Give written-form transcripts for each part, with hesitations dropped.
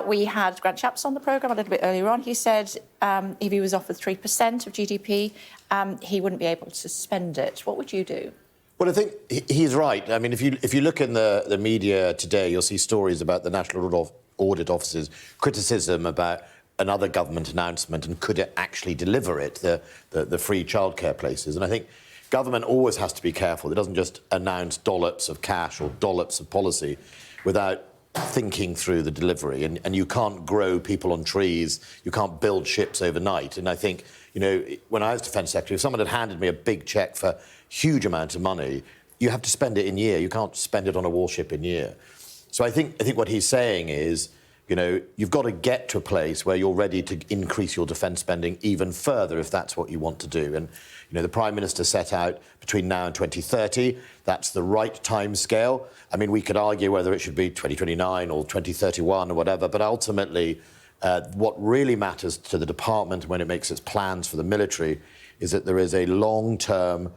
We had Grant Shapps on the programme a little bit earlier on. He said if he was offered 3% of GDP, he wouldn't be able to spend it. What would you do? Well, I think he's right. I mean, if you look in the media today, you'll see stories about the National Audit Office's criticism about another government announcement and could it actually deliver it, the free childcare places. And I think government always has to be careful. It doesn't just announce dollops of cash or dollops of policy without thinking through the delivery. And you can't grow people on trees. You can't build ships overnight. And I think, you know, when I was Defence Secretary, if someone had handed me a big cheque for huge amounts of money, you have to spend it in year. You can't spend it on a warship in year. So I think what he's saying is, you know, you've got to get to a place where you're ready to increase your defence spending even further if that's what you want to do. And, you know, the Prime Minister set out between now and 2030. That's the right time scale. I mean, we could argue whether it should be 2029 or 2031 or whatever, but ultimately what really matters to the department when it makes its plans for the military is that there is a long-term,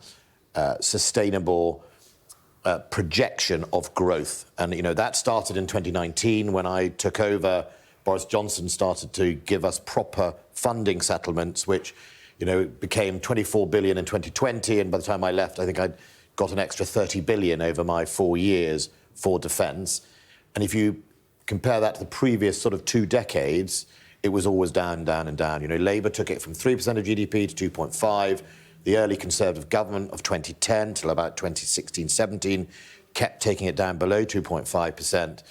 sustainable projection of growth. And, you know, that started in 2019 when I took over. Boris Johnson started to give us proper funding settlements, which, you know, became 24 billion in 2020. And by the time I left, I think I'd got an extra 30 billion over my 4 years for defence. And if you compare that to the previous sort of 2 decades, it was always down, down and down. You know, Labour took it from 3% of GDP to 2.5%. The early Conservative government of 2010 till about 2016-17 kept taking it down below 2.5%,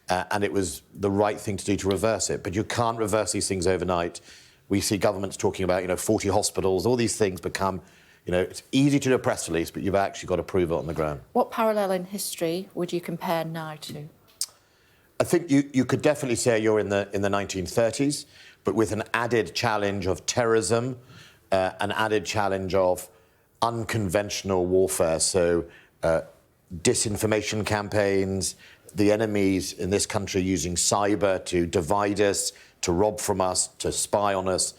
and it was the right thing to do to reverse it. But you can't reverse these things overnight. We see governments talking about, you know, 40 hospitals. All these things become, you know, it's easy to do a press release, but you've actually got to prove it on the ground. What parallel in history would you compare now to? I think you could definitely say you're in the 1930s, but with an added challenge of terrorism, an added challenge of unconventional warfare, so disinformation campaigns, the enemies in this country using cyber to divide us, to rob from us, to spy on us,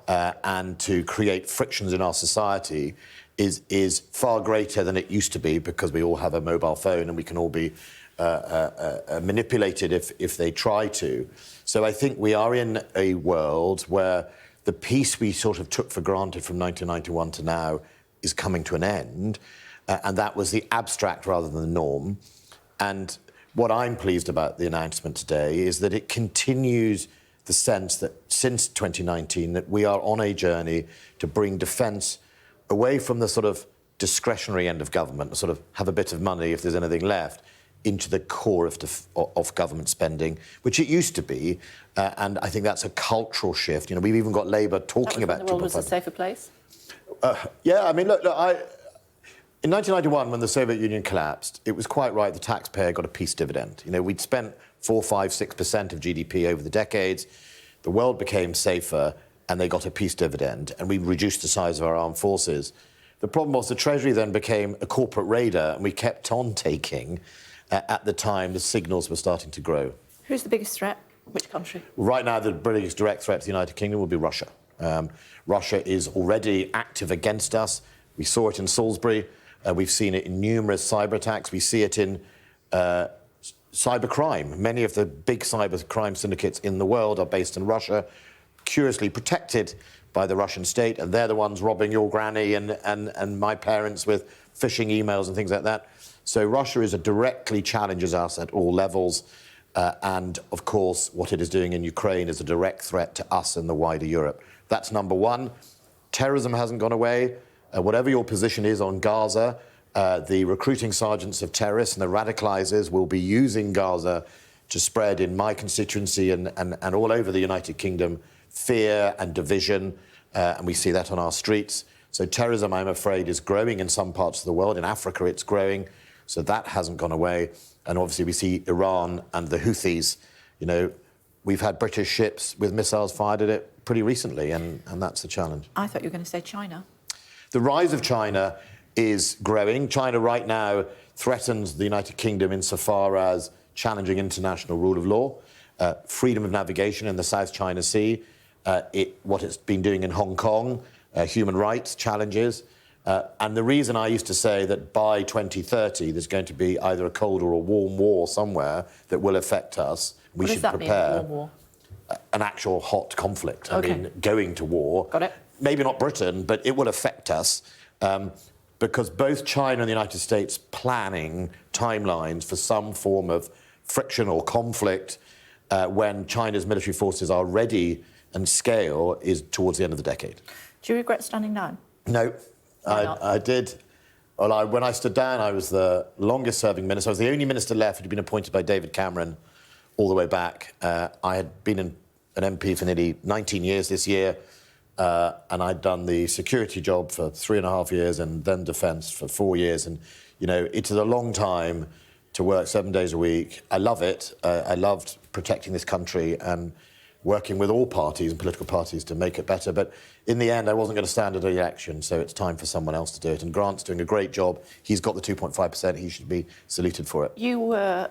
and to create frictions in our society is far greater than it used to be because we all have a mobile phone and we can all be manipulated if they try to. So I think we are in a world where the peace we sort of took for granted from 1991 to now is coming to an end, and that was the abstract rather than the norm. And what I'm pleased about the announcement today is that it continues the sense that since 2019 that we are on a journey to bring defence away from the sort of discretionary end of government, sort of have a bit of money if there's anything left, into the core of government spending, which it used to be, and I think that's a cultural shift. You know, we've even got Labour talking about... the world was a safer place? Yeah, I mean, look, in 1991, when the Soviet Union collapsed, it was quite right, the taxpayer got a peace dividend. You know, we'd spent 4, 5, 6% of GDP over the decades, the world became safer, and they got a peace dividend, and we reduced the size of our armed forces. The problem was the Treasury then became a corporate raider, and we kept on taking... at the time, the signals were starting to grow. Who's the biggest threat? Which country? Right now, the biggest direct threat to the United Kingdom would be Russia. Russia is already active against us. We saw it in Salisbury. We've seen it in numerous cyber attacks. We see it in cybercrime. Many of the big cyber crime syndicates in the world are based in Russia, curiously protected by the Russian state, and they're the ones robbing your granny and my parents with phishing emails and things like that. So Russia directly challenges us at all levels. And, of course, what it is doing in Ukraine is a direct threat to us and the wider Europe. That's number one. Terrorism hasn't gone away. Whatever your position is on Gaza, the recruiting sergeants of terrorists and the radicalisers will be using Gaza to spread in my constituency and all over the United Kingdom fear and division. And we see that on our streets. So terrorism, I'm afraid, is growing in some parts of the world. In Africa, it's growing. So that hasn't gone away. And obviously we see Iran and the Houthis. You know, we've had British ships with missiles fired at it pretty recently, and that's the challenge. I thought you were going to say China. The rise of China is growing. China right now threatens the United Kingdom insofar as challenging international rule of law, freedom of navigation in the South China Sea, what it's been doing in Hong Kong, human rights challenges. And the reason I used to say that by 2030 there's going to be either a cold or a warm war somewhere that will affect us, we should prepare. What does that mean, a warm war? an actual hot conflict. I Okay. mean, going to war. Got it. Maybe not Britain, but it will affect us because both China and the United States planning timelines for some form of friction or conflict when China's military forces are ready and scale is towards the end of the decade. Do you regret standing down? No, Why not? I did. Well, when I stood down, I was the longest-serving minister. I was the only minister left who'd been appointed by David Cameron all the way back. I had been an MP for nearly 19 years this year, and I'd done the security job for 3.5 years and then defence for 4 years. And, you know, it is a long time to work 7 days a week. I love it. I loved protecting this country and working with all parties and political parties to make it better. But in the end, I wasn't going to stand at the election, so it's time for someone else to do it. And Grant's doing a great job. He's got the 2.5%. He should be saluted for it. You were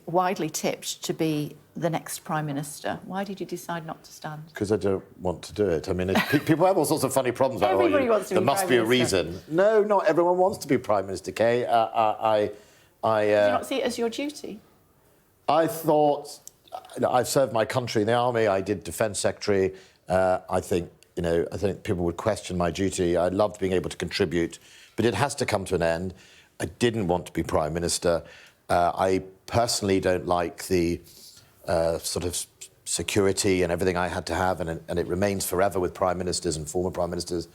widely tipped to be the next Prime Minister. Why did you decide not to stand? Because I don't want to do it. I mean, people have all sorts of funny problems. Like, Everybody wants to be there must Prime be a Minister. reason. No, not everyone wants to be Prime Minister, Kay. Did you not see it as your duty? I thought, I've served my country in the army. I did Defence Secretary. I think people would question my duty. I loved being able to contribute, but it has to come to an end. I didn't want to be Prime Minister. I personally don't like the sort of security and everything I had to have, and it remains forever with Prime Ministers and former Prime Ministers.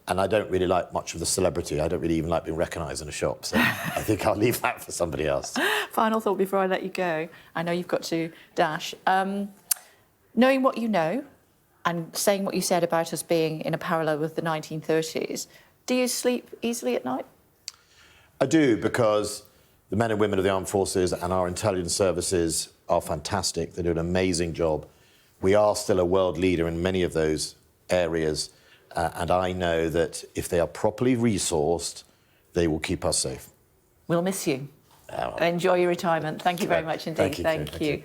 And I don't really like much of the celebrity. I don't really even like being recognised in a shop. So I think I'll leave that for somebody else. Final thought before I let you go. I know you've got to dash. Knowing what you know and saying what you said about us being in a parallel with the 1930s, do you sleep easily at night? I do, because the men and women of the armed forces and our intelligence services are fantastic. They do an amazing job. We are still a world leader in many of those areas. And I know that if they are properly resourced, they will keep us safe. We'll miss you. Enjoy your retirement. Thank you very much indeed. Thank you.